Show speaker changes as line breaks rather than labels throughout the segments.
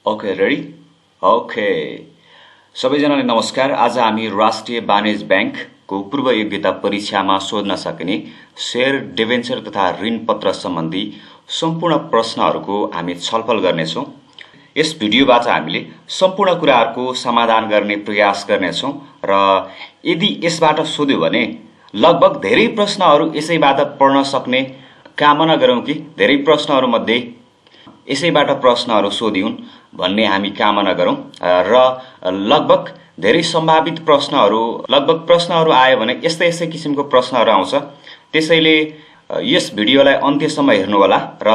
Okay ready okay सबैजनालाई नमस्कार। आज हामी राष्ट्रिय वाणिज्य ब्याङ्कको पूर्व योग्यता परीक्षामा सोध्न सकिने शेयर डिबेन्चर तथा ऋणपत्र सम्बन्धी सम्पूर्ण प्रश्नहरूको हामी छलफल गर्नेछौँ। यस भिडियोबाट हामीले सम्पूर्ण कुराहरूको समाधान गर्ने प्रयास गर्नेछौँ र यदि यसबाट सोध्यो भने लगभग धेरै प्रश्नहरू यसैबाट पढ्न सक्ने कामना गरौँ कि धेरै प्रश्नहरूमध्ये यसैबाट प्रश्नहरू सोधिउन् भन्ने हामी कामना गरौँ र लगभग धेरै सम्भावित प्रश्नहरू आयो भने यस्तै किसिमको प्रश्नहरू आउँछ। त्यसैले यस भिडियोलाई अन्त्यसम्म हेर्नुहोला र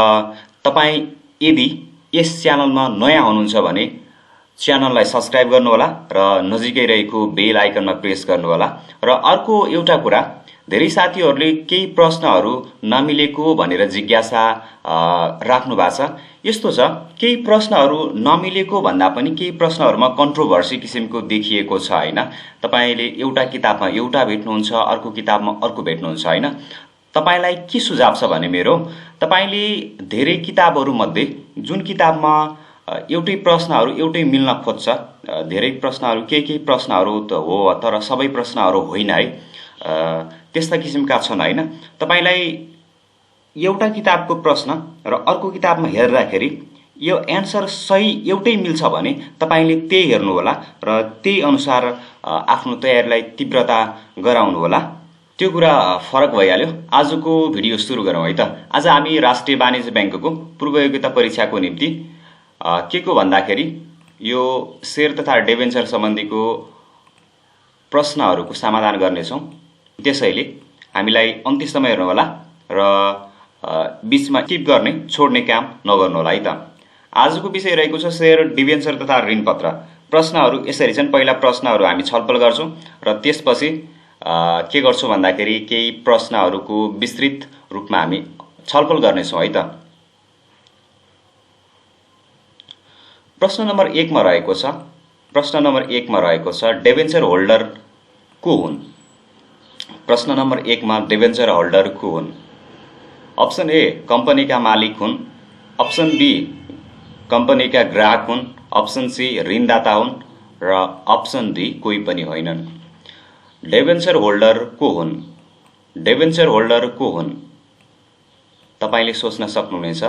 तपाईँ यदि यस च्यानलमा नयाँ हुनुहुन्छ भने च्यानललाई सब्स्क्राइब गर्नुहोला र नजिकै रहेको बेल आइकनमा प्रेस गर्नुहोला। र अर्को एउटा कुरा, धेरै साथीहरूले केही प्रश्नहरू नमिलेको भनेर जिज्ञासा राख्नु भएको छ। यस्तो छ, केही प्रश्नहरू नमिलेको भन्दा पनि केही प्रश्नहरूमा कन्ट्रोभर्सी किसिमको देखिएको छ हैन। तपाईले एउटा किताबमा एउटा भेट्नुहुन्छ, अर्को किताबमा अर्को भेट्नुहुन्छ हैन। तपाईलाई के सुझाव छ भने मेरो, तपाईले धेरै किताबहरू मध्ये जुन किताबमा एउटै प्रश्नहरू एउटै मिल्न खोज्छ, धेरै प्रश्नहरू केही प्रश्नहरू त हो तर सबै प्रश्नहरू होइन है, त्यस्ता किसिमका छन् हैन। तपाईलाई एउटा किताबको प्रश्न र अर्को किताबमा हेर्दाखेरि यो एन्सर सही एउटै मिल्छ भने तपाईले त्यही हेर्नु होला र त्यही अनुसार आफ्नो तयारीलाई तीव्रता गराउनु होला। त्यो कुरा फरक भइहाल्यो। आजको भिडियो सुरु गरौँ है त। आज हामी राष्ट्रिय वाणिज्य ब्याङ्कको पूर्व योग्यता परीक्षाको निम्ति के को भन्दाखेरि यो शेयर तथा डिबेन्चर सम्बन्धीको प्रश्नहरूको समाधान गर्नेछौँ। त्यसैले हामीलाई अन्त्यसम्म हेर्नु होला र बीचमा स्किप गर्ने छोड्ने काम नगर्नु होला है त। आजको विषय रहेको छ शेयर डिबेन्चर तथा ऋणपत्र। प्रश्नहरू यसरी छन्। पहिला प्रश्नहरू हामी छलफल गर्छौँ र त्यसपछि के गर्छौँ भन्दाखेरि केही प्रश्नहरूको विस्तृत रूपमा हामी छलफल गर्नेछौँ है त। प्रश्न नम्बर 1 मा रहेको छ डिबेन्चर होल्डर को हुन्? प्रश्न नम्बर 1 मा डिबेन्चर होल्डर को हुन्? अप्सन ए कम्पनीका मालिक हुन्, अप्सन बी कम्पनीका ग्राहक हुन्, अप्सन सी ऋणदाता हुन् र अप्सन डी कोही पनि होइनन्। डिबेन्चर होल्डर को हुन्? डिबेन्चर होल्डर को हुन्? तपाईले सोच्न सक्नुहुनेछ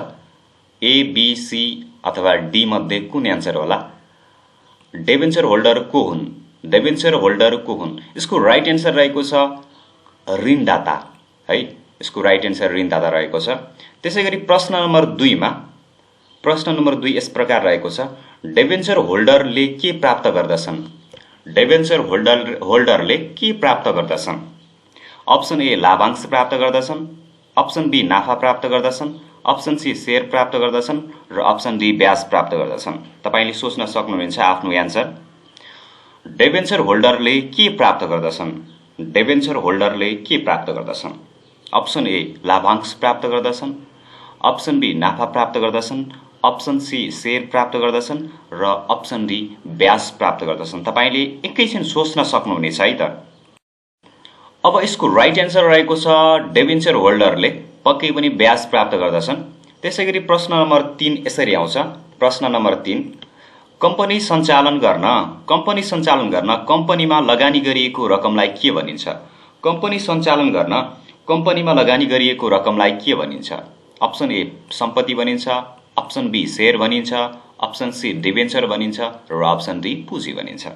ए, बी, सी अथवा डी मध्ये कुन एन्सर होला। डिबेन्चर होल्डर को हुन्? डिबेन्चर होल्डर को हुन्? यसको राइट एन्सर रहेको छ ऋणदाता है। यसको राइट एन्सर ऋणदाता रहेको छ। त्यसैगरी प्रश्न नम्बर 2 मा यस प्रकार रहेको छ, डिबेन्चर होल्डरले के प्राप्त गर्दछन्? डिबेन्चर होल्डरले के प्राप्त गर्दछन्? अप्सन ए लाभांश प्राप्त गर्दछन्, अप्सन बी नाफा प्राप्त गर्दछन्, अप्सन सी शेयर प्राप्त गर्दछन् र अप्सन डी ब्याज प्राप्त गर्दछन्। तपाईले सोच्न सक्नुहुन्छ आफ्नो एन्सर। डिबेन्चर होल्डरले के प्राप्त गर्दछन्? डिबेन्चर होल्डरले के प्राप्त गर्दछन्? अप्सन ए लाभांश प्राप्त गर्दछन्, अप्सन बी नाफा प्राप्त गर्दछन्, अप्सन सी शेयर प्राप्त गर्दछन् र अप्सन डी ब्याज प्राप्त गर्दछन्। तपाईले एकैछिन सोच्न सक्नुहुनेछ है त। अब यसको राइट एन्सर रहेको छ डिबेन्चर होल्डरले पक्कै पनि ब्याज प्राप्त गर्दछन्। त्यसैगरी प्रश्न नम्बर 3 यसरी आउँछ। प्रश्न नम्बर 3, कम्पनी सञ्चालन गर्न कम्पनीमा लगानी गरिएको रकमलाई के भनिन्छ? कम्पनी सञ्चालन गर्न कम्पनीमा लगानी गरिएको रकमलाई के भनिन्छ? अप्सन ए सम्पत्ति भनिन्छ, अप्सन बी शेयर भनिन्छ, अप्सन सी डिबेन्चर भनिन्छ र अप्सन डी पुँजी भनिन्छ।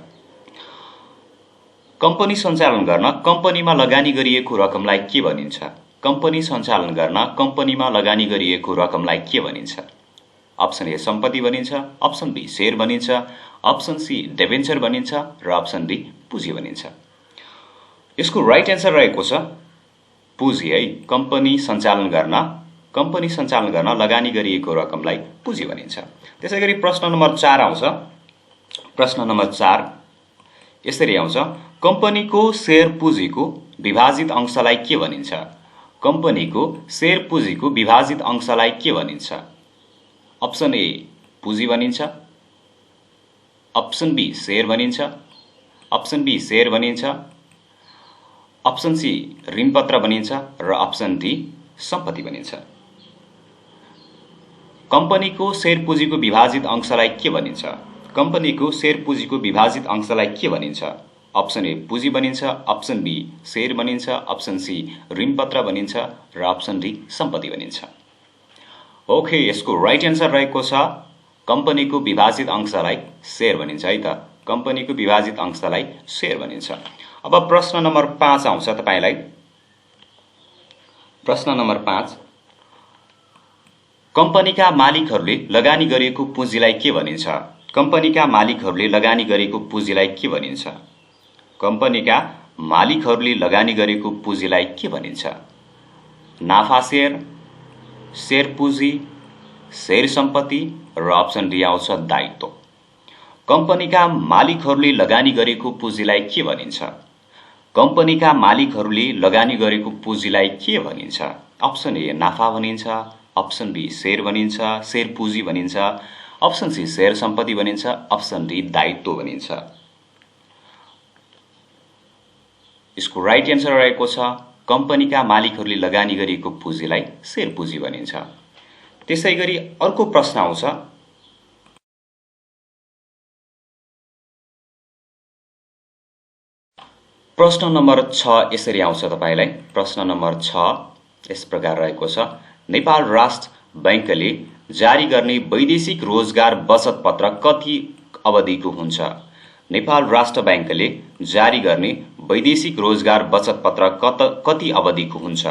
कम्पनी सञ्चालन गर्न कम्पनीमा लगानी गरिएको रकमलाई के भनिन्छ? कम्पनी सञ्चालन गर्न कम्पनीमा लगानी गरिएको रकमलाई के भनिन्छ? अप्सन ए सम्पत्ति भनिन्छ, अप्सन बी शेयर भनिन्छ, अप्सन सी डिबेन्चर भनिन्छ र अप्सन डी पुँजी भनिन्छ। यसको राइट एन्सर रहेको छ पुँजी है। कम्पनी सञ्चालन गर्न लगानी गरिएको रकमलाई पुँजी भनिन्छ। त्यसैगरी प्रश्न नम्बर 4 आउँछ। प्रश्न नम्बर 4 यसरी आउँछ, कम्पनीको शेयर पुँजीको विभाजित अंशलाई के भनिन्छ? कम्पनीको शेयर पुँजीको विभाजित अंशलाई के भनिन्छ? अप्सन ए पुँजी भनिन्छ, अप्सन बी शेयर भनिन्छ, अप्सन बी शेयर भनिन्छ, अप्सन सी ऋणपत्र भनिन्छ र अप्सन डी सम्पत्ति भनिन्छ। कम्पनीको शेयर पुँजीको विभाजित अंशलाई के भनिन्छ? कम्पनीको शेयर पुँजीको विभाजित अंशलाई के भनिन्छ? अप्सन ए पुँजी भनिन्छ, अप्सन बी शेयर भनिन्छ, अप्सन सी ऋणपत्र भनिन्छ र अप्सन डी सम्पत्ति भनिन्छ। ओके, यसको राइट एन्सर रहेको छ कम्पनीको विभाजित अंशलाई शेयर भनिन्छ है त। कम्पनीको विभाजित अंशलाई शेयर भनिन्छ। अब प्रश्न नम्बर 5 आउँछ तपाईलाई। प्रश्न नम्बर 5, कम्पनीका मालिकहरूले लगानी गरेको पुँजीलाई के भनिन्छ? कम्पनीका मालिकहरूले लगानी गरेको पुँजीलाई के भनिन्छ? कम्पनीका मालिकहरूले लगानी गरेको पुँजीलाई के भनिन्छ? नाफा शेयर, शेयर पुँजी, शेयर सम्पत्ति र अप्सन डी आउँछ दायित्व। कम्पनीका मालिकहरूले लगानी गरेको पुँजीलाई के भनिन्छ? कम्पनीका मालिकहरूले लगानी गरेको पुँजीलाई के भनिन्छ? अप्सन ए नाफा भनिन्छ, अप्सन बी शेयर भनिन्छ, शेयर पुँजी भनिन्छ, अप्सन सी शेयर सम्पत्ति भनिन्छ, अप्सन डी दायित्व भनिन्छ। यसको राइट एन्सर रहेको छ कम्पनीका मालिकहरूले लगानी गरेको पुँजीलाई शेयर पुँजी भनिन्छ। त्यसैगरी अर्को प्रश्न आउँछ। प्रश्न नम्बर 6 यसरी आउँछ तपाईलाई। प्रश्न नम्बर 6 यस प्रकार रहेको छ। नेपाल राष्ट्र बैंकले जारी गर्ने वैदेशिक रोजगार बचत पत्र कति अवधिको हुन्छ? नेपाल राष्ट्र बैंकले जारी गर्ने वैदेशिक रोजगार बचत पत्र कति अवधिको हुन्छ?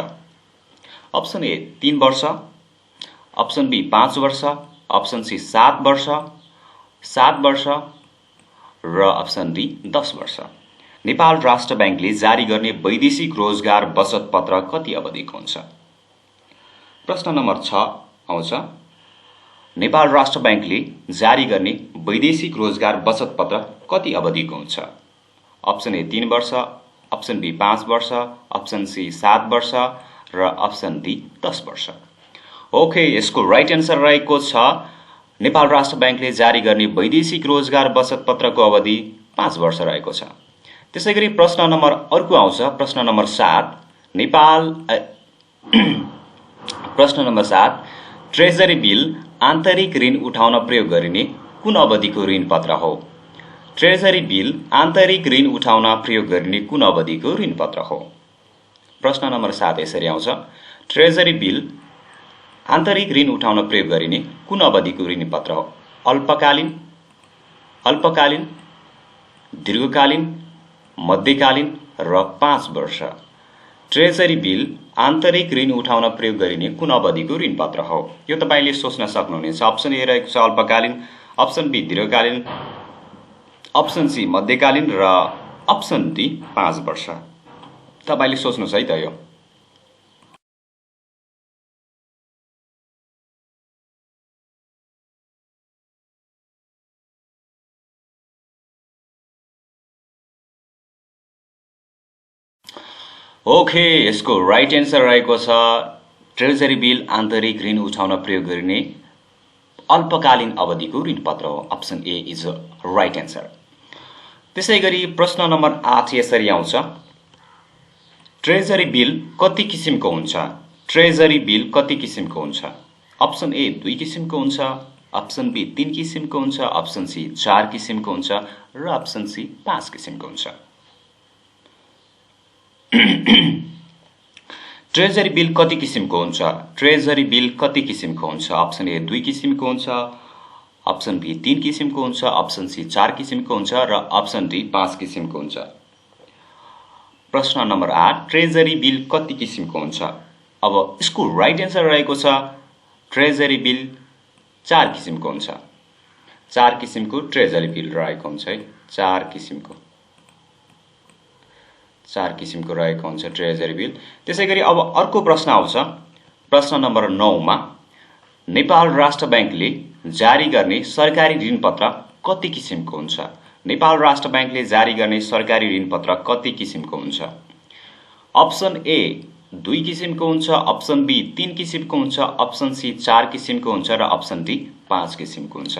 अप्सन ए 3 वर्ष, अप्सन बी 5 वर्ष, अप्सन सी 7 वर्ष, 7 वर्ष र अप्सन डी 10 वर्ष। नेपाल राष्ट्र बैंकले जारी गर्ने वैदेशिक रोजगार बचत पत्र कति अवधिको हुन्छ? प्रश्न नम्बर 6 आउँछ। नेपाल राष्ट्र बैंकले जारी गर्ने वैदेशिक रोजगार बचत पत्र कति अवधिको हुन्छ? अप्सन ए 3 वर्ष, अप्सन बी 5 वर्ष, अप्सन सी 7 वर्ष र अप्सन डी 10 वर्ष। ओके, यसको राइट एन्सर रहेको छ नेपाल राष्ट्र बैंकले जारी गर्ने वैदेशिक रोजगार बचत पत्रको अवधि 5 वर्ष रहेको छ। त्यसैगरी प्रश्न नम्बर अर्को आउँछ। प्रश्न नम्बर 7 प्रश्न नम्बर 7 ट्रेजरी बिल आन्तरिक ऋण उठाउन प्रयोग गरिने कुन अवधिको ऋण पत्र हो? ट्रेजरी बिल आन्तरिक ऋण उठाउन प्रयोग गरिने कुन अवधिको ऋण पत्र हो? प्रश्न नम्बर 7 यसरी आउँछ। ट्रेजरी बिल आन्तरिक ऋण उठाउन प्रयोग गरिने कुन अवधिको ऋण पत्र हो? अल्पकालीन, अल्पकालीन, दीर्घकालीन, मध्यकालीन र 5 वर्ष। ट्रेजरी बिल आन्तरिक ऋण उठाउन प्रयोग गरिने कुन अवधिको ऋण पत्र हो? यो तपाईले सोच्न सक्नुहुनेछ। अप्सन ए रहेको छ अल्पकालीन, अप्सन बी दीर्घकालीन, अप्सन सी मध्यकालीन र अप्सन डी 5 वर्ष। तपाईले सोच्नुहोस् है त यो। ओके, यसको राइट एन्सर रहेको छ ट्रेजरी बिल आन्तरिक ऋण उठाउन प्रयोग गरिने अल्पकालीन अवधिको ऋण पत्र हो। Option A is right answer. त्यसैगरी प्रश्न नम्बर 8 यसरी आउँछ। ट्रेजरी बिल कति किसिमको हुन्छ? ट्रेजरी बिल कति किसिमको हुन्छ? अप्सन ए 2 किसिमको हुन्छ, अप्सन बी 3 किसिमको हुन्छ, अप्सन सी 4 किसिमको हुन्छ र अप्सन सी 5 किसिमको हुन्छ। ट्रेजरी बिल कति किसिमको हुन्छ? ट्रेजरी बिल कति किसिमको हुन्छ? अप्सन ए 2 किसिमको हुन्छ, अप्सन बी 3 किसिमको हुन्छ, अप्सन सी 4 किसिमको हुन्छ र अप्सन डी 5 किसिमको हुन्छ। प्रश्न नम्बर 8 ट्रेजरी बिल कति किसिमको हुन्छ? अब यसको राइट एन्सर रहेको छ ट्रेजरी बिल 4 किसिमको हुन्छ। 4 किसिमको ट्रेजरी बिल रहेको हुन्छ है। 4 किसिमको रहेको हुन्छ ट्रेजरी बिल। त्यसैगरी अब अर्को प्रश्न आउँछ। प्रश्न नम्बर 9 मा नेपाल राष्ट्र बैंकले जारी गर्ने सरकारी ऋण पत्र कति किसिमको हुन्छ? नेपाल राष्ट्र बैंकले जारी गर्ने सरकारी ऋण पत्र कति किसिमको हुन्छ? अप्सन ए 2 किसिमको हुन्छ, अप्सन बी 3 किसिमको हुन्छ, अप्सन सी 4 किसिमको हुन्छ र अप्सन डी 5 किसिमको हुन्छ।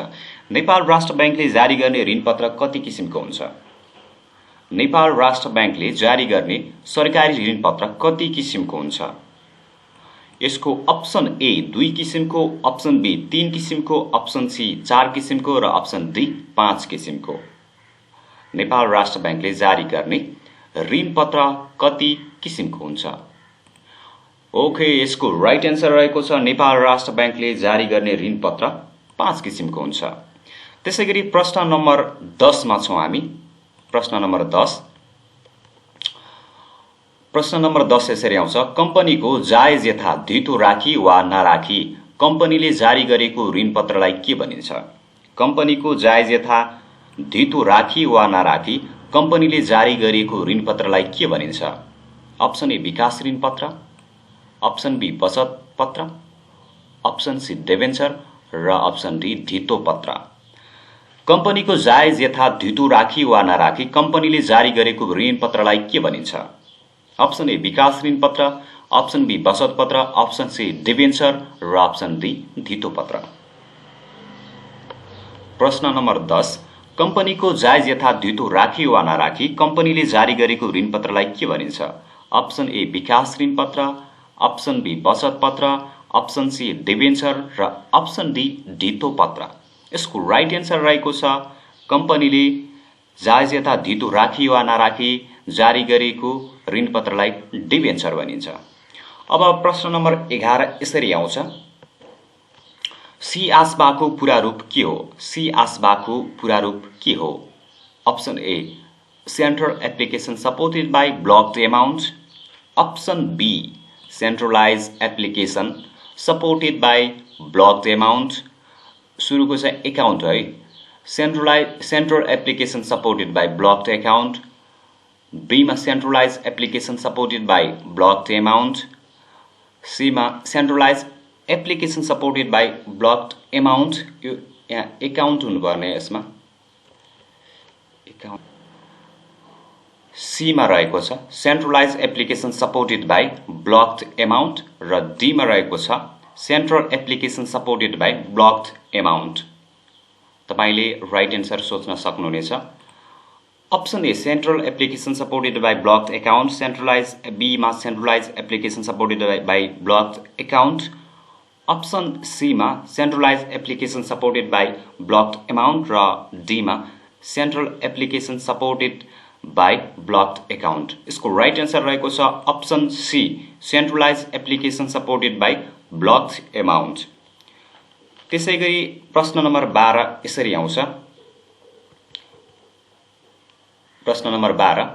नेपाल राष्ट्र बैंकले जारी गर्ने ऋण पत्र कति किसिमको हुन्छ? नेपाल राष्ट्र बैंकले जारी गर्ने सरकारी ऋण पत्र कति किसिमको हुन्छ? यसको अप्सन ए 2 किसिमको, अप्सन बी 3 किसिमको, अप्सन सी 4 किसिमको र अप्सन डी 5 किसिमको नेपाल राष्ट्र बैंकले जारी गर्ने ऋण पत्र कति किसिमको हुन्छ? ओके, यसको राइट एन्सर रहेको छ नेपाल राष्ट्र बैंकले जारी गर्ने ऋण पत्र 5 किसिमको हुन्छ। त्यसैगरी प्रश्न नम्बर 10 मा छौं हामी। प्रश्न नम्बर 10 यसरी आउँछ, कम्पनीको जायज यथा धितो राखी वा नराखी कम्पनीले जारी गरेको ऋण पत्रलाई के भनिन्छ? कम्पनीको जायज यथा धितो राखी वा नराखी कम्पनीले जारी गरेको ऋण पत्रलाई के भनिन्छ? अप्सन ए विकास ऋण पत्र, अप्सन बी बचत पत्र, अप्सन सी डिबेन्चर र अप्सन डी धितो पत्र। कम्पनीको जायज यथा धितो राखी वा नराखी कम्पनीले जारी गरेको ऋण पत्रलाई के भनिन्छ? अप्सन ए विकास ऋण पत्र, अप्सन बी बचत पत्र, अप्सन सी डिबेन्चर र अप्सन डी धितो पत्र। प्रश्न नम्बर 10, कम्पनीको जायज यथा धितो राखी वा नराखी कम्पनीले जारी गरेको ऋण पत्रलाई के भनिन्छ? अप्सन ए विकास ऋण पत्र, अप्सन बी बचत पत्र, अप्सन सी डिबेन्चर र अप्सन डी धितो पत्र। यसको राइट एन्सर रहेको छ कम्पनीले जायज यथा धितो राखी वा नराखी जारी गरेको ऋण पत्रलाई डिबेन्चर भनिन्छ। अब प्रश्न नम्बर 11 यसरी आउँछ, सी आसबाको पूरा रूप के हो? सी आसबाको पूरा रूप के हो? Option A central application supported by blocked amount, option B centralise application supported by blocked amount, सुरुको चाहिँ एकाउन्ट है, central application supported by blocked account, B मा centralise application supported by blocked amount, C मा centralise application supported by blocked amount. यो यहाँ account हुनुपर्ने, यसमा account C मा रहेको छ centralise application supported by blocked amount र डी मा रहेको छ central application supported by blocked amount. तपाईले राइट एन्सर सोच्न सक्नुहुनेछ। Option A central application supported by blocked account, centralise B मा centralise application supported by blocked account, option C मा centralise application supported by blocked amount र D मा central application supported by blocked account. यसको right answer रहेको छ option C centralise application supported by blocked amount. त्यसैगरी प्रश्न number 12 यसरी आउँछ, प्रश्न नम्बर 12,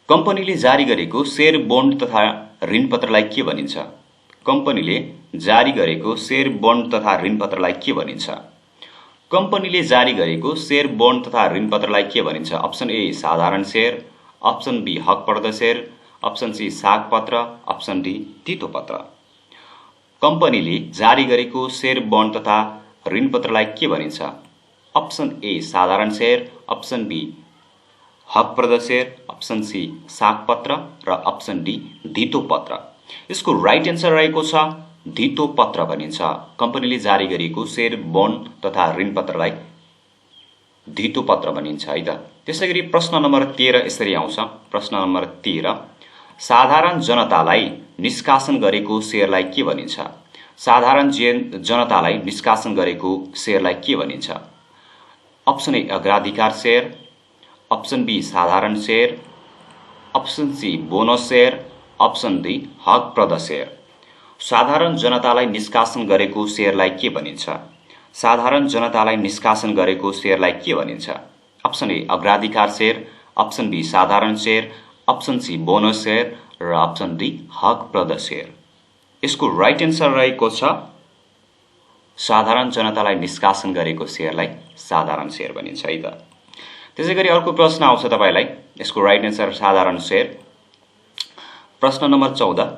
कम्पनीले जारी गरेको शेयर बोन्ड तथा ऋण पत्रलाई के भनिन्छ? कम्पनीले जारी गरेको शेयर बोन्ड तथा ऋण पत्रलाई के भनिन्छ? कम्पनीले जारी गरेको शेयर बोन्ड तथा ऋण पत्रलाई के भनिन्छ? अप्सन ए साधारण शेयर, अप्सन बी हकपर्द शेयर, अप्सन सी सागपत्र, अप्सन डी धितो पत्र। कम्पनीले जारी गरेको शेयर बोन्ड तथा ऋण पत्रलाई के भनिन्छ? अप्सन ए साधारण शेयर, अप्सन बी हकप्रद शेयर, अप्सन सी सागपत्र र अप्सन डी धितो पत्र। यसको राइट एन्सर रहेको छ धितो पत्र भनिन्छ। कम्पनीले जारी गरेको शेयर बोन्ड तथा ऋण पत्रलाई धितो पत्र भनिन्छ है त। त्यसैगरी प्रश्न नम्बर 13 यसरी आउँछ, प्रश्न नम्बर 13, साधारण जनतालाई निष्कासन गरेको शेयरलाई के भनिन्छ? साधारण जनतालाई निष्कासन गरेको शेयरलाई के भनिन्छ? अप्सन ए अग्राधिकार शेयर, अप्सन बी साधारण share, option C bonus share, option D हकप्रद शेयर। साधारण जनतालाई निष्कासन गरेको शेयरलाई के भनिन्छ? साधारण जनतालाई निष्कासन गरेको शेयरलाई के भनिन्छ? अप्सन ए अग्राधिकार शेयर, अप्सन बी साधारण share, option C bonus share र अप्सन डी हकप्रद शेयर। यसको राइट एन्सर रहेको छ साधारण जनतालाई निष्कासन गरेको शेयरलाई साधारण शेयर भनिन्छ है त। त्यसैगरी अर्को प्रश्न आउँछ तपाईलाई, यसको राइट एन्सर साधारण शेयर। प्रश्न नम्बर 14,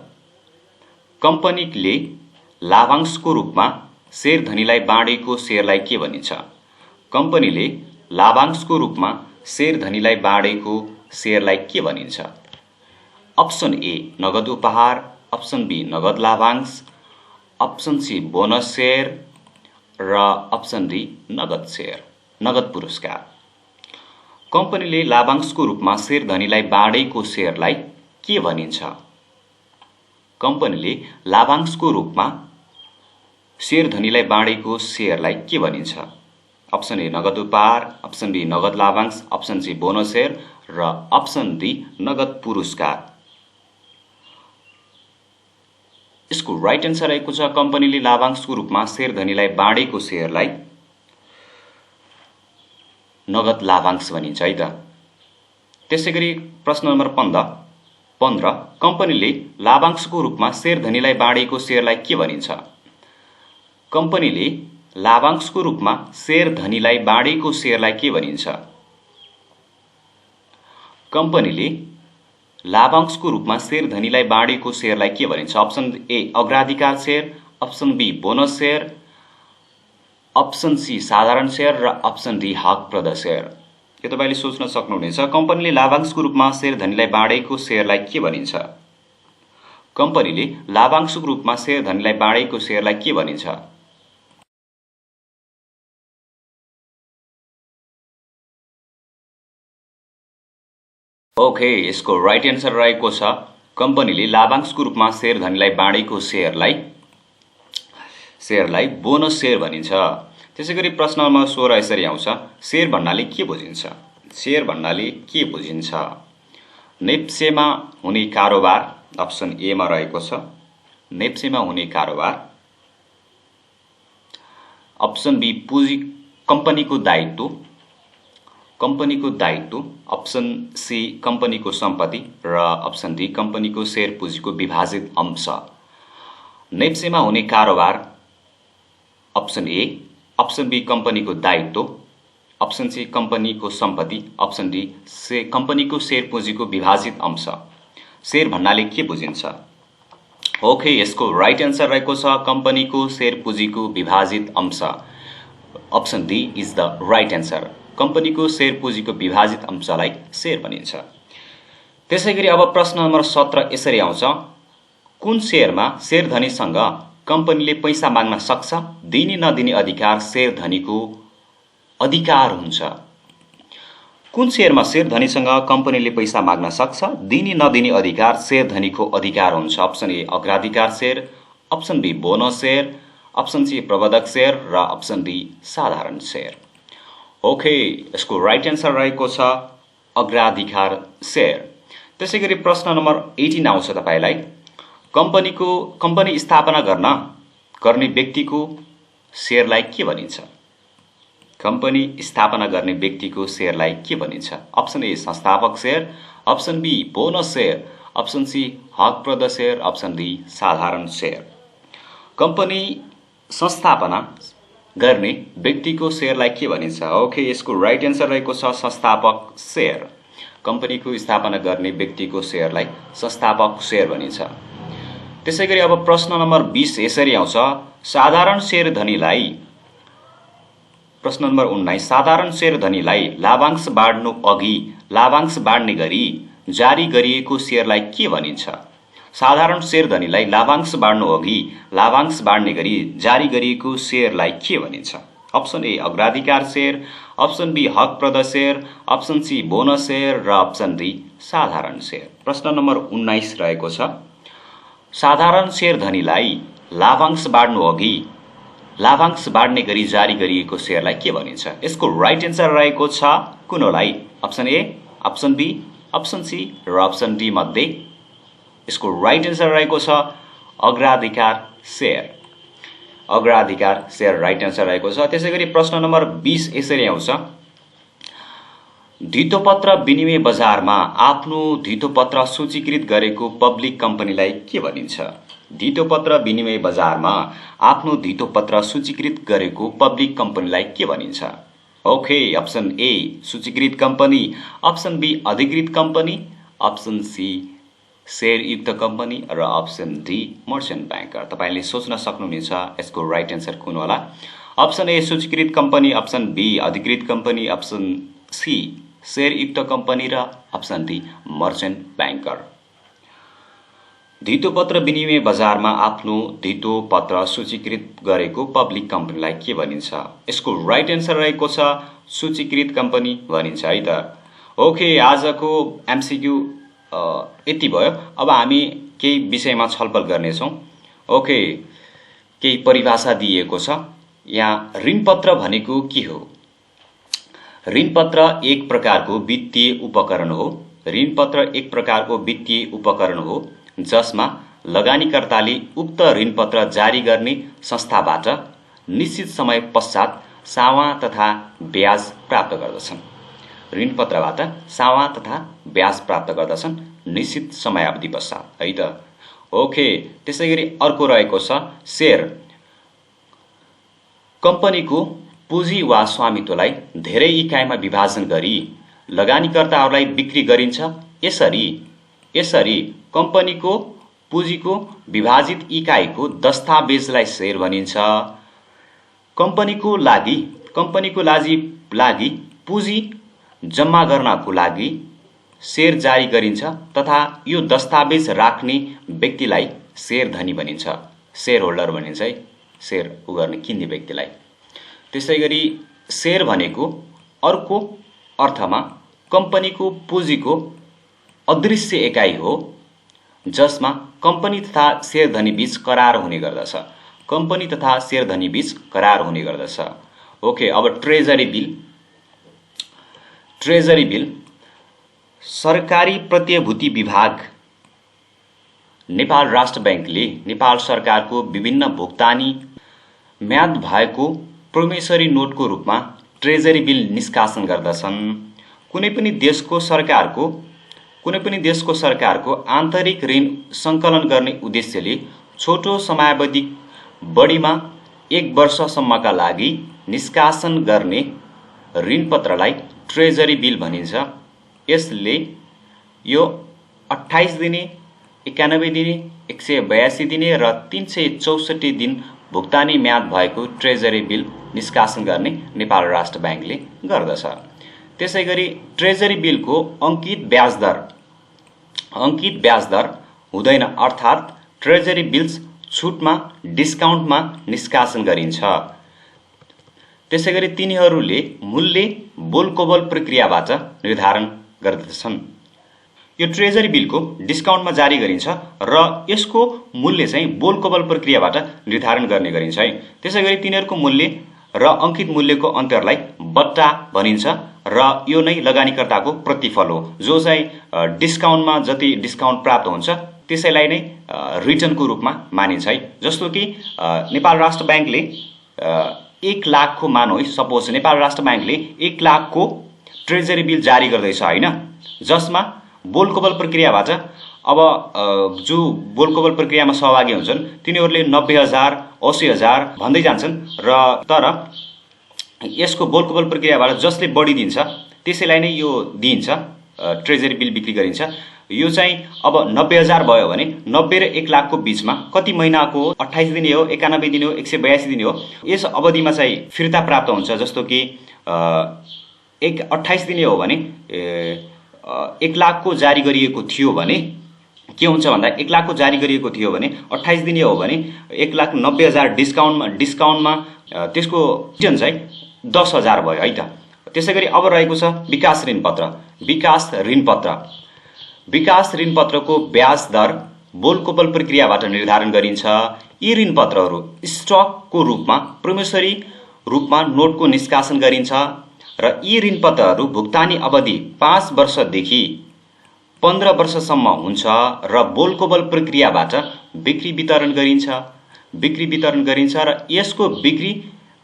कम्पनीले लाभांशको रूपमा शेयर धनीलाई बाँडेको शेयरलाई के भनिन्छ? कम्पनीले लाभांशको रूपमा शेयर धनीलाई बाँडेको शेयरलाई के भनिन्छ? अप्सन ए नगद उपहार, अप्सन बी नगद लाभांश, अप्सन सी बोनस शेयर र अप्सन डी नगद शेयर, नगद पुरस्कार। कम्पनीले लाभांशको रूपमा शेयरधनीलाई बाँडेको शेयरलाई के भनिन्छ? कम्पनीले लाभांशको रूपमा शेयरधनीलाई बाँडेको शेयरलाई के भनिन्छ? अप्सन ए नगद उपहार, अप्सन बी नगद लाभांश, अप्सन सी बोनस शेयर र अप्सन डी नगद पुरस्कार। यसको राइट एन्सर रहेको छ कम्पनीले लाभांशको रूपमा शेयरधनीलाई बाँडेको शेयरलाई नगद लाभांश भनिन्छ है त। त्यसैगरी प्रश्न नम्बर 15 कम्पनीले लाभांशको रूपमा शेयरधनीलाई बाँडेको शेयरलाई के भनिन्छ? कम्पनीले लाभांशको रूपमा शेयरधनीलाई बाँडेको शेयरलाई के भनिन्छ? कम्पनीले लाभांशको रूपमा शेयरधनीलाई बाँडेको शेयरलाई के भनिन्छ? अप्सन ए अग्राधिकार share, option B bonus share, option C साधारण शेयर र अप्सन डी हकप्रद शेयर। यो तपाईले सोच्न सक्नुहुनेछ कम्पनीले लाभांशको रूपमा शेयरधनीलाई बाँडेको शेयरलाई के भनिन्छ? कम्पनीले लाभांशको रूपमा शेयरधनीलाई बाँडेको शेयरलाई के भनिन्छ? ओके, यसको राइट एन्सर रहेको छ कम्पनीले लाभांशको रूपमा शेयरधनीलाई बाँडेको शेयरलाई बोनस शेयर भनिन्छ। त्यसैगरी प्रश्न नम्बर 16 यसरी आउँछ, शेयर भन्नाले के बुझिन्छ? शेयर भन्नाले के बुझिन्छ? नेप्सेमा हुने कारोबार अप्सन ए मा रहेको छ नेप्सेमा हुने कारोबार, अप्सन बी पुँजी कम्पनीको दायित्व, अप्सन सी कम्पनीको सम्पत्ति र अप्सन डी कम्पनीको शेयर पुँजीको विभाजित अंश। नेप्सेमा हुने कारोबार अप्सन ए, अप्सन बी कम्पनीको दायित्व, अप्सन सी कम्पनीको सम्पत्ति, अप्सन डी कम्पनीको शेयर पुँजीको विभाजित अंश। शेयर भन्नाले के बुझिन्छ? ओके, यसको राइट एन्सर रहेको छ कम्पनीको शेयर पुँजीको विभाजित अंश। Option D is the right answer. कम्पनीको शेयर पुँजीको विभाजित अंशलाई शेयर भनिन्छ। त्यसैगरी अब प्रश्न नम्बर 17 यसरी आउँछ, कुन शेयरमा शेयरधनीसँग कम्पनीले पैसा माग्न सक्छ? दिने नदिने अधिकार शेयरधनीको अधिकार हुन्छ। कुन शेयरमा शेयरधनीसँग कम्पनीले पैसा माग्न सक्छ? दिने नदिने अधिकार शेयरधनीको अधिकार हुन्छ। अप्सन ए अग्राधिकार share, option B bonus share, option C प्रबन्धक शेयर र अप्सन डी साधारण शेयर। ओके, यसको राइट एन्सर रहेको छ अग्राधिकार शेयर। त्यसैगरी प्रश्न नम्बर 18 आउँछ तपाईलाई, कम्पनी स्थापना गर्ने व्यक्तिको शेयरलाई के भनिन्छ? कम्पनी स्थापना गर्ने व्यक्तिको शेयरलाई के भनिन्छ? अप्सन ए संस्थापक share, option B bonus share, option C हकप्रद शेयर, अप्सन डी साधारण शेयर। कम्पनी संस्थापना गर्ने व्यक्तिको शेयरलाई के भनिन्छ? ओके, यसको राइट एन्सर रहेको छ संस्थापक शेयर। कम्पनीको स्थापना गर्ने व्यक्तिको शेयरलाई संस्थापक शेयर भनिन्छ। त्यसैगरी अब प्रश्न नम्बर 20 यसरी आउँछ, साधारण शेयरधनीलाई प्रश्न नम्बर 19 साधारण शेयरधनीलाई लाभांश बाँड्नु अघि लाभांश बाँड्ने गरी जारी गरिएको शेयरलाई के भनिन्छ? साधारण शेयरधनीलाई लाभांश बाँड्नु अघि लाभांश बाँड्ने गरी जारी गरिएको शेयरलाई के भनिन्छ? अप्सन ए अग्राधिकार शेयर, अप्सन बी हकप्रद share, option C bonus share र अप्सन डी साधारण शेयर। प्रश्न नम्बर 19 रहेको छ, साधारण शेयरधनीलाई लाभांश बाँड्नु अघि लाभांश बाँड्ने गरी जारी गरिएको शेयरलाई के भनिन्छ? यसको राइट एन्सर रहेको छ कुनलाई? Option A, option B, option C र अप्सन डी मध्ये यसको राइट एन्सर रहेको छ अग्राधिकार शेयर। अग्राधिकार शेयर राइट एन्सर रहेको छ। त्यसैगरी प्रश्न नम्बर 20 यसरी आउँछ, धितोपत्र विनिमय बजारमा आफ्नो धितोपत्र सूचीकृत गरेको पब्लिक कम्पनीलाई के भनिन्छ? धितोपत्र विनिमय बजारमा आफ्नो धितोपत्र सूचीकृत गरेको पब्लिक कम्पनीलाई के भनिन्छ? ओके, अप्सन ए सूचीकृत कम्पनी, अप्सन बी अधिकृत कम्पनी, अप्सन सी शेयरयुक्त कम्पनी र अप्सन डी मर्चेन्ट ब्याङ्कर। तपाईले सोच्न सक्नुहुनेछ यसको राइट एन्सर कुन होला? अप्सन ए सूचीकृत कम्पनी, अप्सन बी अधिकृत कम्पनी, अप्सन सी शेयरयुक्त कम्पनी र अप्सन डी मर्चेन्ट ब्याङ्कर। धितोपत्र विनिमय बजारमा आफ्नो धितोपत्र सूचीकृत गरेको पब्लिक कम्पनीलाई के भनिन्छ? यसको राइट एन्सर रहेको छ सूचीकृत कम्पनी भनिन्छ है त। ओके, आजको एमसीक्यू यति भयो। अब हामी केही विषयमा छलफल गर्नेछौँ। ओके, केही परिभाषा दिएको छ यहाँ। ऋणपत्र भनेको के हो? ऋणपत्र एक प्रकारको वित्तीय उपकरण हो। ऋणपत्र एक प्रकारको वित्तीय उपकरण हो जसमा लगानीकर्ताले उक्त ऋणपत्र जारी गर्ने संस्थाबाट निश्चित समय पश्चात सावा तथा ब्याज प्राप्त गर्दछन्। ऋणपत्रबाट सावा तथा ब्याज प्राप्त गर्दछन् निश्चित समयावधि पश्चात, है त। ओके, त्यसैगरी अर्को रहेको छ शेयर। कम्पनीको पुँजी वा स्वामित्वलाई धेरै इकाइमा विभाजन गरी लगानीकर्ताहरूलाई बिक्री गरिन्छ। यसरी कम्पनीको पुँजीको विभाजित इकाइको दस्तावेजलाई शेयर भनिन्छ। कम्पनीको लागि पुँजी जम्मा गर्नको लागि शेयर जारी गरिन्छ तथा यो दस्तावेज राख्ने व्यक्तिलाई शेयर धनी भनिन्छ। शेयर होल्डर भनिन्छ है, शेयर गर्ने किन्ने व्यक्तिलाई। त्यसैगरी शेयर भनेको अर्को अर्थमा कम्पनीको पुँजीको अदृश्य एकाइ हो जसमा कम्पनी तथा शेयर धनी बीच करार हुने गर्दछ। कम्पनी तथा शेयर धनी बीच करार हुने गर्दछ। ओके, अब ट्रेजरी बिल सरकारी प्रतिभूति विभाग नेपाल राष्ट्र बैंकले नेपाल सरकारको विभिन्न भुक्तानी म्याद भएको प्रोमिसरी नोटको रूपमा ट्रेजरी बिल निष्कासन गर्दछन्। कुनै पनि देशको सरकारको आन्तरिक ऋण सङ्कलन गर्ने उद्देश्यले छोटो समयावधि बढीमा 1 वर्षसम्मका लागि निष्कासन गर्ने ऋणपत्रलाई ट्रेजरी बिल भनिन्छ। यसले यो 28 दिने, 91 दिने, 182 दिने र 364 दिन भुक्तानी म्याद भएको ट्रेजरी बिल निष्कासन गर्ने नेपाल राष्ट्र बैंकले गर्दछ। त्यसैगरी ट्रेजरी बिलको अंकित ब्याज दर हुँदैन, अर्थात् ट्रेजरी बिल्स छुटमा डिस्काउन्टमा निष्कासन गरिन्छ। त्यसैगरी तिनीहरूले मूल्य बोलकोबल प्रक्रियाबाट निर्धारण गर्दछन्। यो ट्रेजरी बिलको डिस्काउन्टमा जारी गरिन्छ र यसको मूल्य चाहिँ बोलकोबल प्रक्रियाबाट निर्धारण गर्ने गरिन्छ है। त्यसैगरी तिनीहरूको मूल्य र अंकित मूल्यको अन्तरलाई बट्टा भनिन्छ र यो नै लगानीकर्ताको प्रतिफल हो, जो चाहिँ डिस्काउन्टमा जति डिस्काउन्ट प्राप्त हुन्छ त्यसैलाई नै रिटर्नको रूपमा मानिन्छ है। जस्तो कि नेपाल राष्ट्र बैंकले 1 लाखको मानौ, सपोज नेपाल राष्ट्र बैंकले 1 लाखको ट्रेजरी बिल जारी गर्दैछ हैन, जसमा बोलकोबल प्रक्रियाबाट अब जो बोलकोबल प्रक्रियामा सहभागी हुन्छन् तिनीहरूले 90,000 80,000 भन्दै जान्छन् र तर यसको बोलकोबल प्रक्रियाबाट जसले बढी दिन्छ त्यसैलाई नै यो दिइन्छ, ट्रेजरी बिल बिक्री गरिन्छ। यो चाहिँ अब 90,000 भयो भने 90 र 1 लाखको बीचमा कति महिनाको हो? 28 दिने हो, 91 दिने हो, 182 दिने हो। यस अवधिमा चाहिँ फिर्ता प्राप्त हुन्छ। जस्तो कि 28 दिने हो भने 1 लाखको जारी गरिएको थियो भने के हुन्छ भन्दा 1 लाखको जारी गरिएको थियो भने 28 दिने हो भने 1,90,000 डिस्काउन्टमा त्यसको रिटर्न चाहिँ 10,000 भयो है त। त्यसैगरी अब रहेको छ विकास ऋणपत्रको ब्याज दर बोलकोबल प्रक्रियाबाट निर्धारण गरिन्छ। यी ऋणपत्रहरू स्टकको रूपमा प्रोमिसरी रूपमा नोटको निष्कासन गरिन्छ र यी ऋणपत्रहरू भुक्तानी अवधि 5 वर्षदेखि 15 वर्षसम्म हुन्छ र बोलकोबल प्रक्रियाबाट बिक्री वितरण गरिन्छ र यसको बिक्री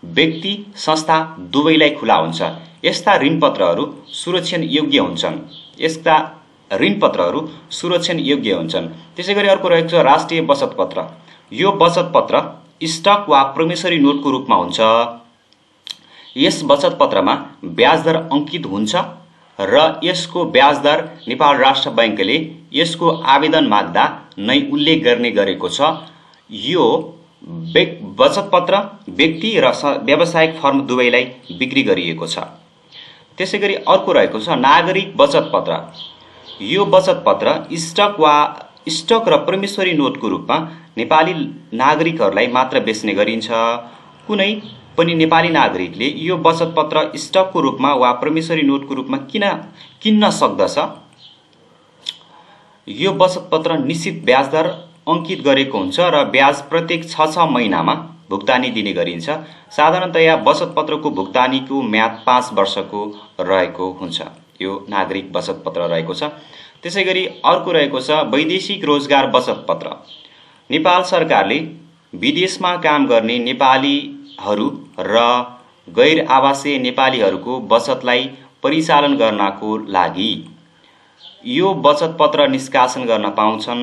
व्यक्ति संस्था दुवैलाई खुला हुन्छ। यस्ता ऋणपत्रहरू सुरक्षण योग्य हुन्छन्। त्यसैगरी अर्को रहेको छ राष्ट्रिय बचत पत्र। यो बचत पत्र स्टक वा प्रोमिसरी नोटको रूपमा हुन्छ। यस बचत पत्रमा ब्याज दर अंकित हुन्छ र यसको ब्याज दर नेपाल राष्ट्र बैंकले यसको आवेदन माग्दा नै उल्लेख गर्ने गरेको छ। यो बचत पत्र व्यक्ति र व्यावसायिक फर्म दुवैलाई बिक्री गरिएको छ। त्यसैगरी अर्को रहेको छ नागरिक बचत पत्र। यो बचत पत्र स्टक र प्रोमिसरी नोटको रूपमा नेपाली नागरिकहरूलाई मात्र बेच्ने गरिन्छ। कुनै पनि नेपाली नागरिकले यो बचत पत्र स्टकको रूपमा वा प्रमिसरी नोटको रूपमा किन्न सक्दछ। यो बचत पत्र निश्चित ब्याज दर अंकित गरेको हुन्छ र ब्याज प्रत्येक 6 महिनामा भुक्तानी दिने गरिन्छ। साधारणतया बचत पत्रको भुक्तानीको म्याद 5 वर्षको रहेको हुन्छ। यो नागरिक बचत पत्र रहेको छ। त्यसैगरी अर्को रहेको छ वैदेशिक रोजगार बचत पत्र। नेपाल सरकारले विदेशमा काम गर्ने नेपालीहरू र गैर आवासीय नेपालीहरूको बचतलाई परिचालन गर्नको लागि यो बचत पत्र निष्कासन गर्न पाउँछन्।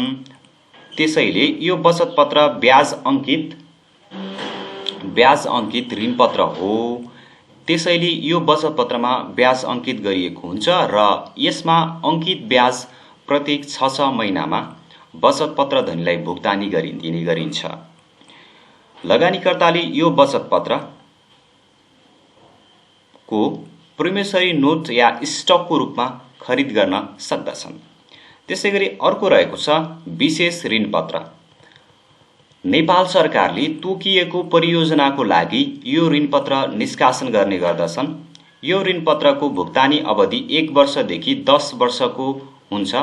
त्यसैले यो बचत पत्र ब्याज अंकित ऋण पत्र हो। त्यसैले यो बचत पत्रमा ब्याज अंकित गरिएको हुन्छ र यसमा अंकित ब्याज प्रत्येक 6 महिनामा बचत पत्र धनीलाई भुक्तानी दिने गरिन्छ। लगानीकर्ताले यो बचत पत्र को प्रोमिसरी नोट या स्टकको रूपमा खरिद गर्न सक्दछन्। त्यसैगरी अर्को रहेको छ विशेष ऋण पत्र। नेपाल सरकारले तोकिएको परियोजनाको लागि यो ऋण पत्र निष्कासन गर्ने गर्दछन्। यो ऋण पत्रको भुक्तानी अवधि 1 वर्षदेखि 10 वर्षको हुन्छ।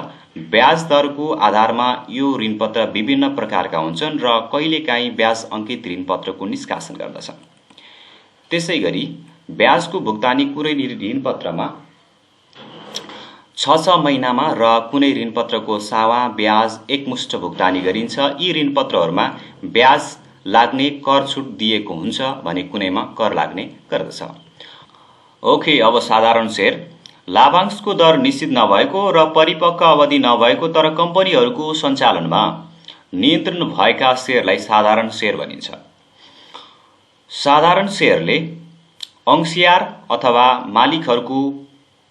ब्याज दरको आधारमा यो ऋण पत्र विभिन्न प्रकारका हुन्छन् र कहिलेकाहीँ ब्याज अंकित ऋण पत्रको निष्कासन गर्दछन्। त्यसैगरी ब्याजको भुक्तानी कुनै ऋण पत्रमा 6 महिनामा र कुनै ऋण पत्रको सावा ब्याज एकमुष्ट भुक्तानी गरिन्छ। यी ऋण पत्रहरूमा ब्याज लाग्ने कर छुट दिएको हुन्छ भने कुनैमा कर लाग्ने गर्दछ। ओके, अब साधारण शेयर। लाभांशको दर निश्चित नभएको र परिपक्व अवधि नभएको तर कम्पनीहरूको सञ्चालनमा नियन्त्रण भएका शेयरलाई साधारण शेयर भनिन्छ। साधारण शेयरले अंशियार अथवा मालिकहरूको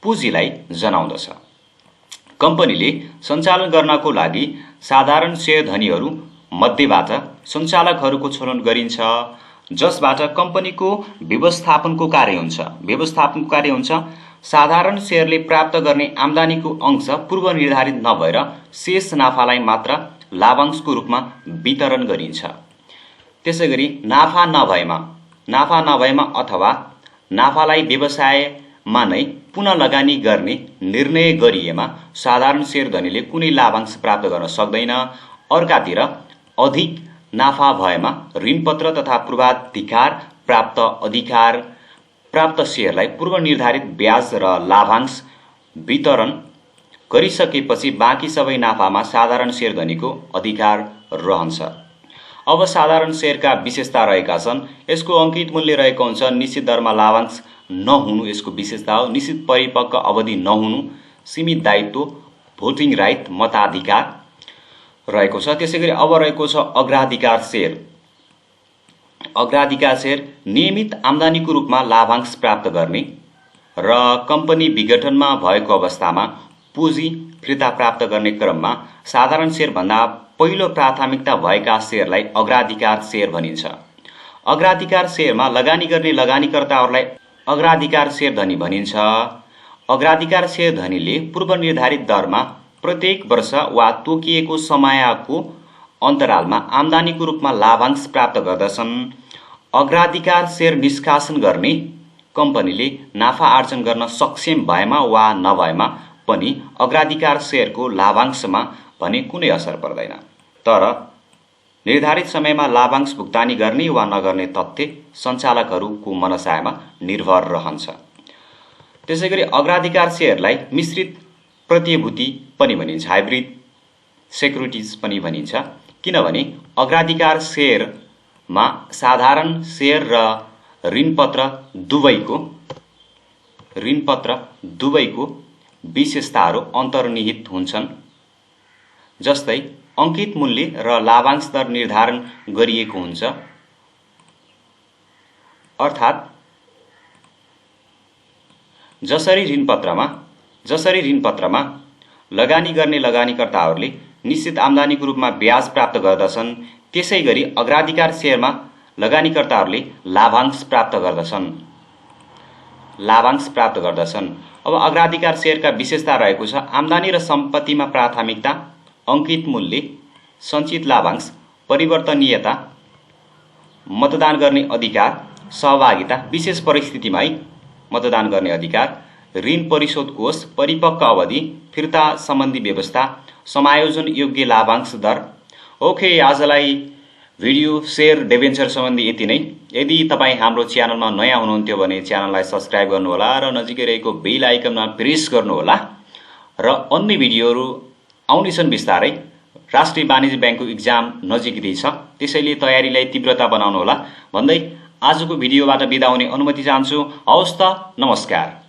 पुँजीलाई जनाउँदछ। कम्पनीले सञ्चालन गर्नको लागि साधारण शेयर धनीहरू मध्येबाट सञ्चालकहरूको छनौट गरिन्छ, जसबाट कम्पनीको व्यवस्थापनको कार्य हुन्छ। साधारण शेयरले प्राप्त गर्ने आम्दानीको अंश पूर्व निर्धारित नभएर शेष नाफालाई मात्र लाभांशको रूपमा वितरण गरिन्छ। त्यसैगरी नाफा नभएमा अथवा नाफालाई व्यवसायमा नै पुनः लगानी गर्ने निर्णय गरिएमा साधारण शेयर धनीले कुनै लाभांश प्राप्त गर्न सक्दैन। अर्कातिर अधिक नाफा भएमा ऋणपत्र तथा पूर्वाधिकार प्राप्त शेयरलाई पूर्व निर्धारित ब्याज र लाभांश वितरण गरिसकेपछि बाँकी सबै नाफामा साधारण शेयर धनीको अधिकार रहन्छ। अब साधारण शेयरका विशेषता रहेका छन्। यसको अंकित मूल्य रहेको हुन्छ। निश्चित दरमा लाभांश नहुनु यसको विशेषता हो। निश्चित परिपक्व अवधि नहुनु, सीमित दायित्व, भोटिङ राइट मताधिकार रहेको छ। त्यसैगरी अब रहेको छ अग्राधिकार शेयर। अग्राधिकार शेयर नियमित आम्दानीको रूपमा लाभांश प्राप्त गर्ने र कम्पनी विघटनमा भएको अवस्थामा पुँजी फिर्ता प्राप्त गर्ने क्रममा साधारण शेयर भन्दा पहिलो प्राथमिकता भएका शेयरलाई अग्राधिकार शेयर भनिन्छ। अग्राधिकार शेयरमा लगानी गर्ने लगानीकर्ताहरूलाई अग्राधिकार शेयर धनी भनिन्छ। अग्राधिकार शेयर धनीले पूर्व निर्धारित दरमा प्रत्येक वर्ष वा तोकिएको समयको अन्तरालमा आम्दानीको रूपमा लाभांश प्राप्त गर्दछन्। अग्राधिकार शेयर निष्कासन गर्ने कम्पनीले नाफा आर्जन गर्न सक्षम भएमा वा नभएमा पनि अग्राधिकार शेयरको लाभांशमा भने कुनै असर पर्दैन। तर निर्धारित समयमा लाभांश भुक्तानी गर्ने वा नगर्ने तथ्य सञ्चालकहरूको मनसायमा निर्भर रहन्छ। त्यसैगरी अग्राधिकार शेयरलाई मिश्रित प्रतिभूति पनि भनिन्छ, हाइब्रिड सेक्युरिटिज पनि भनिन्छ। किनभने अग्राधिकार शेयरमा साधारण शेयर र ऋणपत्र दुवैको विशेषताहरू अन्तर्निहित हुन्छन्। जस्तै अंकित मूल्य र लाभांश दर निर्धारण गरिएको हुन्छ। अर्थात् जसरी ऋणपत्रमा लगानी गर्ने लगानीकर्ताहरूले निश्चित आम्दानीको रूपमा ब्याज प्राप्त गर्दछन्, त्यसैगरी अग्राधिकार शेयरमा लगानीकर्ताहरूले लाभांश प्राप्त गर्दछन्। अब अग्राधिकार शेयरका विशेषता रहेको छ। आम्दानी र सम्पत्तिमा प्राथमिकता, अंकित मूल्य, सञ्चित लाभांश, परिवर्तनीयता, मतदान गर्ने अधिकार, सहभागिता, विशेष परिस्थितिमा है मतदान गर्ने अधिकार, ऋण परिशोध कोष, परिपक्व अवधि, फिर्ता सम्बन्धी व्यवस्था, समायोजन योग्य लाभांश दर। ओके, आजलाई भिडियो सेयर डिभेन्चर सम्बन्धी यति नै। यदि तपाईँ हाम्रो च्यानलमा नयाँ हुनुहुन्थ्यो भने च्यानललाई सब्स्क्राइब गर्नुहोला र नजिकै रहेको बेल आइकनमा प्रेस गर्नुहोला र अन्य भिडियोहरू आउनेछन् बिस्तारै। राष्ट्रिय वाणिज्य ब्याङ्कको इक्जाम नजिकै छ, त्यसैले तयारीलाई तीव्रता बनाउनुहोला भन्दै आजको भिडियोबाट बिदा हुने अनुमति चाहन्छु। हवस् त, नमस्कार।